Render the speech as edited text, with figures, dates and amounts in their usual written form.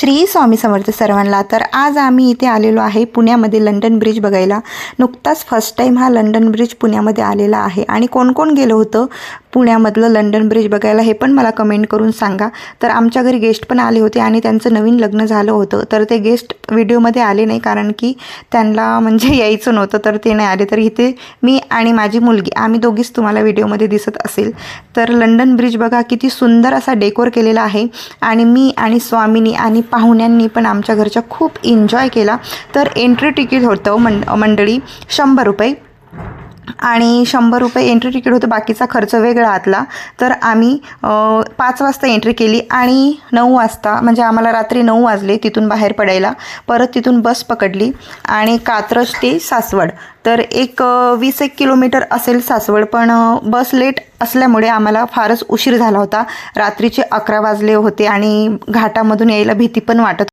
श्री स्वामी समर्थ सर्वांना। तर आज आम्ही इथे आलेलो आहे पुण्यामध्ये लंडन ब्रिज बघायला। नुकताच फर्स्ट टाईम हा लंडन ब्रिज पुण्यामध्ये आलेला आहे आणि कोण कोण गेलं होतं पुण्यामधलं लंडन ब्रिज बघायला हे पण मला कमेंट करून सांगा। तर आमच्या घरी गेस्ट पण आले होते आणि त्यांचं नवीन लग्न झालं होतं, तर ते गेस्ट व्हिडिओमध्ये आले नाही कारण की त्यांना म्हणजे यायचं नव्हतं, तर ते नाही आले। तर इथे मी आणि माझी मुलगी आम्ही दोघीच तुम्हाला व्हिडिओमध्ये दिसत असेल। तर लंडन ब्रिज बघा किती सुंदर असा डेकोर केलेला आहे आणि मी आणि स्वामीनी आणि पाहुण्यांनी पण आमच्या घरच्या खूप एन्जॉय केला। तर एंट्री तिकीट होतं मंडळी 100 रुपये आणि 100 रुपये एंट्री तिकीट होतं, बाकीचा खर्च वेगळा आतला। तर आम्ही 5 वाजता एंट्री केली आणि 9 वाजता म्हणजे आम्हाला रात्री 9 वाजले तिथून बाहेर पडायला। परत तिथून बस पकडली आणि कात्रज ते सासवड, तर 20-1 किलोमीटर असेल सासवड, पण बस लेट असल्यामुळे आम्हाला फारच उशीर झाला होता। रात्रीचे 11 वाजले होते आणि घाटामधून यायला भीती पण वाटत